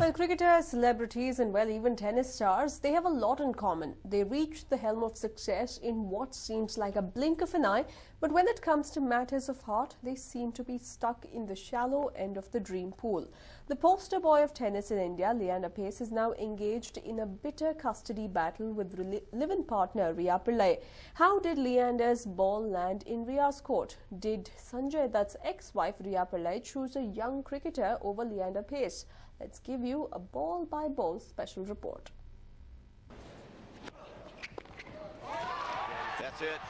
Well, cricketers, celebrities and well, even tennis stars, they have a lot in common. They reach the helm of success in what seems like a blink of an eye, but when it comes to matters of heart, they seem to be stuck in the shallow end of the dream pool. The poster boy of tennis in India, Leander Paes, is now engaged in a bitter custody battle with live-in partner Riya Pillai. How did Leander's ball land in Riya's court? Did Sanjay Dutt's ex-wife Riya Pillai choose a young cricketer over Leander Paes? Let's give you a ball-by-ball special report. That's it.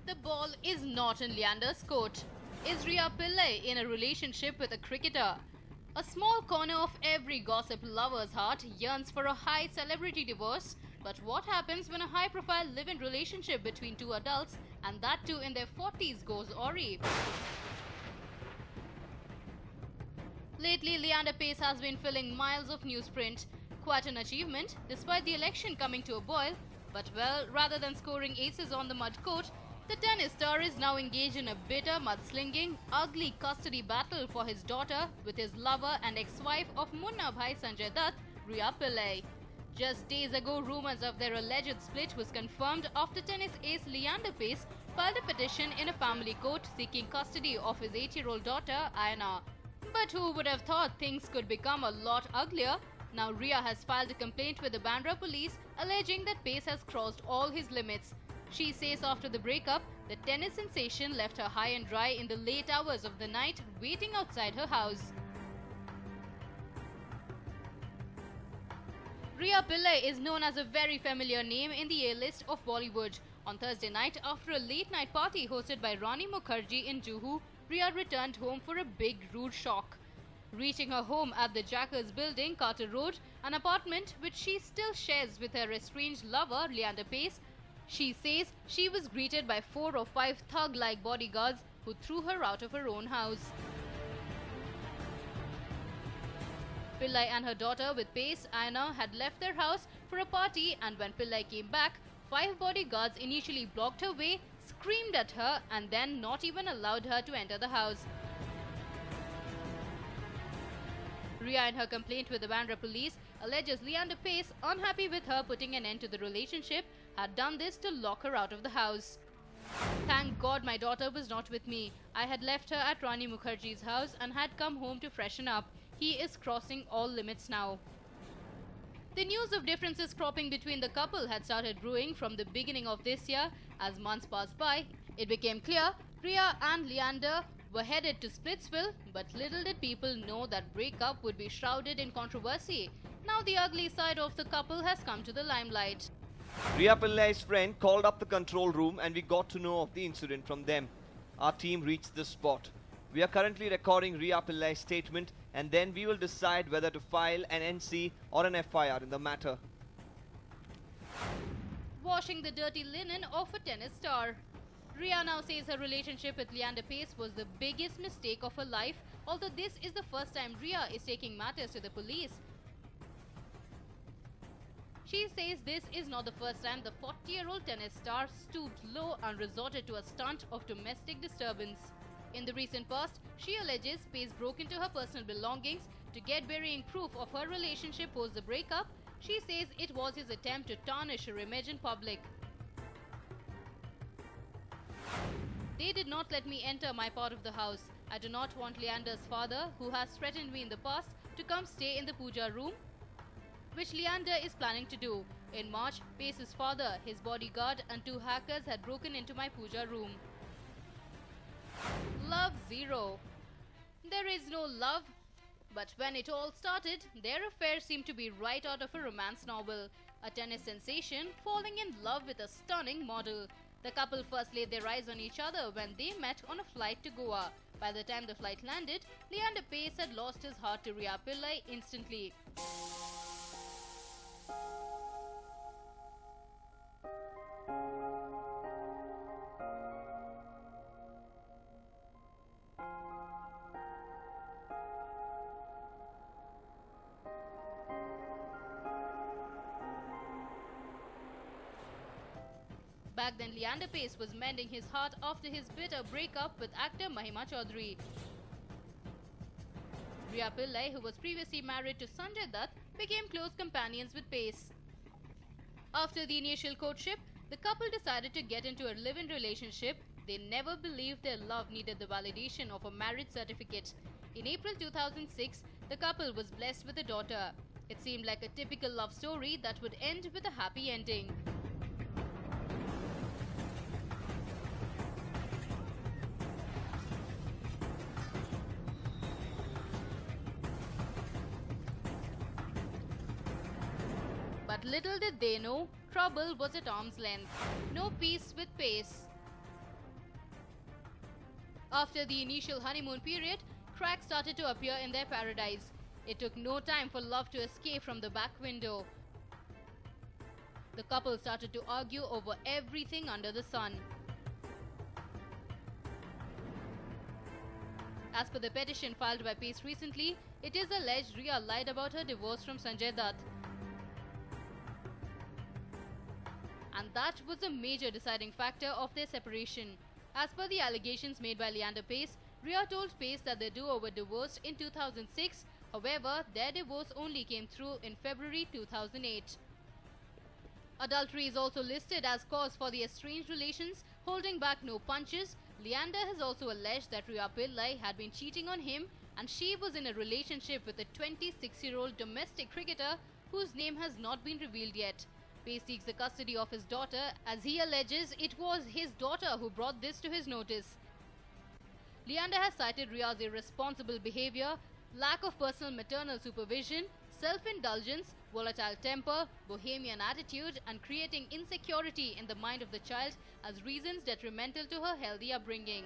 The ball is not in Leander's court. Is Riya Pillai in a relationship with a cricketer? A small corner of every gossip lover's heart yearns for a high celebrity divorce. But what happens when a high-profile live-in relationship between two adults, and that too in their 40s, goes awry? Lately, Leander Paes has been filling miles of newsprint. Quite an achievement, despite the election coming to a boil. But well, rather than scoring aces on the mud court, the tennis star is now engaged in a bitter, mudslinging, ugly custody battle for his daughter with his lover and ex-wife of Munna Bhai Sanjay Dutt, Riya Pillai. Just days ago, rumors of their alleged split was confirmed after tennis ace Leander Paes filed a petition in a family court seeking custody of his 8-year-old daughter, Ayana. But who would have thought things could become a lot uglier? Now Riya has filed a complaint with the Bandra police alleging that Paes has crossed all his limits. She says after the breakup, the tennis sensation left her high and dry in the late hours of the night, waiting outside her house. Riya Pillai is known as a very familiar name in the A-list of Bollywood. On Thursday night, after a late-night party hosted by Rani Mukherjee in Juhu, Riya returned home for a big rude shock. Reaching her home at the Jackers building, Carter Road, an apartment which she still shares with her estranged lover, Leander Paes, she says she was greeted by 4 or 5 thug-like bodyguards who threw her out of her own house. Pillai and her daughter with Paes, Ayana, had left their house for a party, and when Pillai came back, 5 bodyguards initially blocked her way, screamed at her and then not even allowed her to enter the house. Riya, in her complaint with the Bandra police, alleges Leander Paes, unhappy with her putting an end to the relationship, had done this to lock her out of the house. Thank God my daughter was not with me. I had left her at Rani Mukherjee's house and had come home to freshen up. He is crossing all limits now. The news of differences cropping between the couple had started brewing from the beginning of this year. As months passed by, it became clear Riya and Leander were headed to Splitsville, but little did people know that breakup would be shrouded in controversy. Now the ugly side of the couple has come to the limelight. Riya Pillai's friend called up the control room and we got to know of the incident from them. Our team reached the spot. We are currently recording Riya Pillai's statement and then we will decide whether to file an NC or an FIR in the matter. Washing the dirty linen of a tennis star. Riya now says her relationship with Leander Paes was the biggest mistake of her life, although this is the first time Riya is taking matters to the police. She says this is not the first time the 40-year-old tennis star stooped low and resorted to a stunt of domestic disturbance. In the recent past, she alleges Paes broke into her personal belongings to get burying proof of her relationship post the breakup. She says it was his attempt to tarnish her image in public. They did not let me enter my part of the house. I do not want Leander's father, who has threatened me in the past, to come stay in the puja room, which Leander is planning to do. In March, Paes' father, his bodyguard and 2 hackers had broken into my puja room. Love zero. There is no love. But when it all started, their affair seemed to be right out of a romance novel. A tennis sensation falling in love with a stunning model. The couple first laid their eyes on each other when they met on a flight to Goa. By the time the flight landed, Leander Paes had lost his heart to Riya Pillai instantly. Back then, Leander Paes was mending his heart after his bitter breakup with actor Mahima Chaudhary. Rhea Pillai, who was previously married to Sanjay Dutt, became close companions with Pace. After the initial courtship, the couple decided to get into a live-in relationship. They never believed their love needed the validation of a marriage certificate. In April 2006, the couple was blessed with a daughter. It seemed like a typical love story that would end with a happy ending. But little did they know, trouble was at arm's length. No peace with Pace. After the initial honeymoon period, cracks started to appear in their paradise. It took no time for love to escape from the back window. The couple started to argue over everything under the sun. As per the petition filed by Pace recently, it is alleged Rhea lied about her divorce from Sanjay Dutt. And that was a major deciding factor of their separation. As per the allegations made by Leander Pace, Rhea told Pace that the duo were divorced in 2006. However, their divorce only came through in February 2008. Adultery is also listed as cause for the estranged relations. Holding back no punches, Leander has also alleged that Rhea Pillai had been cheating on him and she was in a relationship with a 26-year-old domestic cricketer whose name has not been revealed yet. Pace seeks the custody of his daughter as he alleges it was his daughter who brought this to his notice. Leander has cited Rhea's irresponsible behavior, lack of personal maternal supervision, self-indulgence, volatile temper, bohemian attitude and creating insecurity in the mind of the child as reasons detrimental to her healthy upbringing.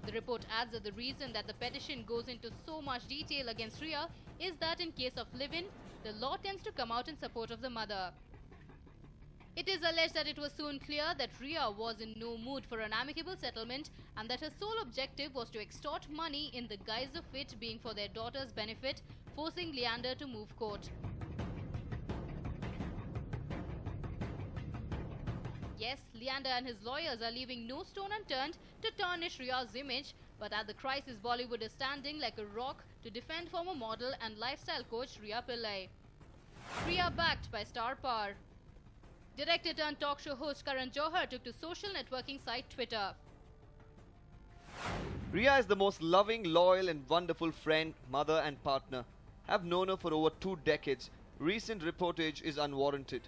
The report adds that the reason that the petition goes into so much detail against Rhea is that in case of live-in, the law tends to come out in support of the mother. It is alleged that it was soon clear that Rhea was in no mood for an amicable settlement and that her sole objective was to extort money in the guise of it being for their daughter's benefit, forcing Leander to move court. Yes, Leander and his lawyers are leaving no stone unturned to tarnish Rhea's image, but at the crisis, Bollywood is standing like a rock to defend former model and lifestyle coach Rhea Pillai. Rhea backed by star power. Director turned talk show host Karan Johar took to social networking site Twitter. Rhea is the most loving, loyal and wonderful friend, mother and partner. Have known her for over 2 decades. Recent reportage is unwarranted.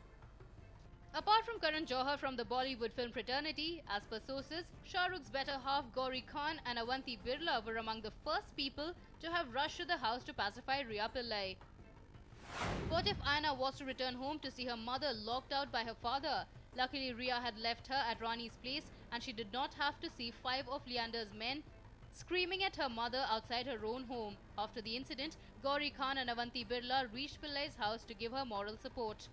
Apart from Karan Johar from the Bollywood film fraternity, as per sources, Shah Rukh's better half Gauri Khan and Avanti Birla were among the first people to have rushed to the house to pacify Rhea Pillai. What if Aina was to return home to see her mother locked out by her father? Luckily, Rhea had left her at Rani's place and she did not have to see 5 of Leander's men screaming at her mother outside her own home. After the incident, Gauri Khan and Avanti Birla reached Pillai's house to give her moral support.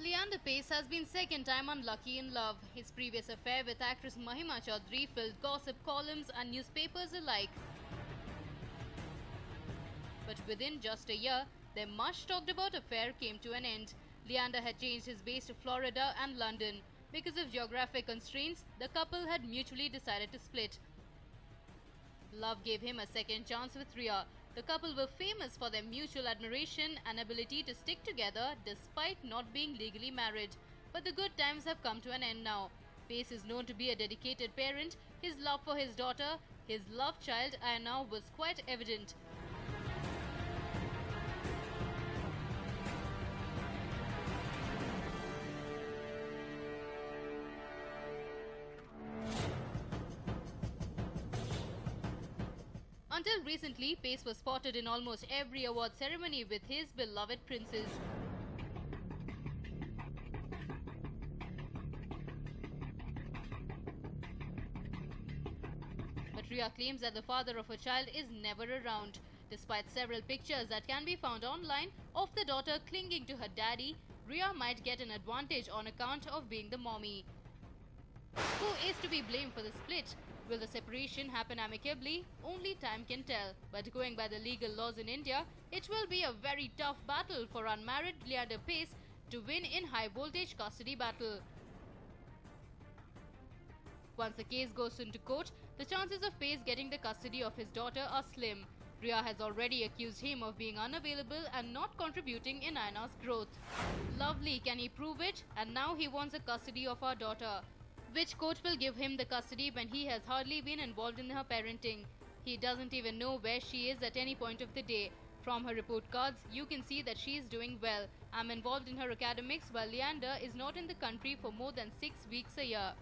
Leander Pace has been second time unlucky in love. His previous affair with actress Mahima Chaudhary filled gossip columns and newspapers alike. But within just a year, their much talked about affair came to an end. Leander had changed his base to Florida and London. Because of geographic constraints, the couple had mutually decided to split. Love gave him a second chance with Rhea. The couple were famous for their mutual admiration and ability to stick together despite not being legally married. But the good times have come to an end now. Pace is known to be a dedicated parent. His love for his daughter, his love child Aina, was quite evident. Until recently, Pace was spotted in almost every award ceremony with his beloved princes. But Rhea claims that the father of her child is never around. Despite several pictures that can be found online of the daughter clinging to her daddy, Rhea might get an advantage on account of being the mommy. Who is to be blamed for the split? Will the separation happen amicably? Only time can tell. But going by the legal laws in India, it will be a very tough battle for unmarried Leander Pace to win in high voltage custody battle. Once the case goes into court, the chances of Pace getting the custody of his daughter are slim. Rhea has already accused him of being unavailable and not contributing in Aina's growth. Lovely, can he prove it? And now he wants the custody of our daughter. Which court will give him the custody when he has hardly been involved in her parenting? He doesn't even know where she is at any point of the day. From her report cards, you can see that she is doing well. I'm involved in her academics while Leander is not in the country for more than 6 weeks a year.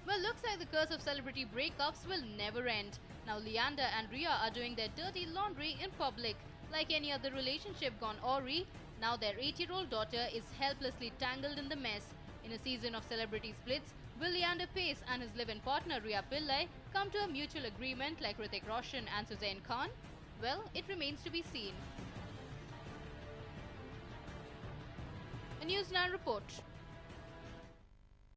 Well, looks like the curse of celebrity breakups will never end. Now Leander and Rhea are doing their dirty laundry in public. Like any other relationship gone awry, now their 8-year-old daughter is helplessly tangled in the mess. In a season of celebrity splits, will Leander Pace and his live-in partner Rhea Pillai come to a mutual agreement like Hrithik Roshan and Suzanne Khan? Well, it remains to be seen. A News9 report.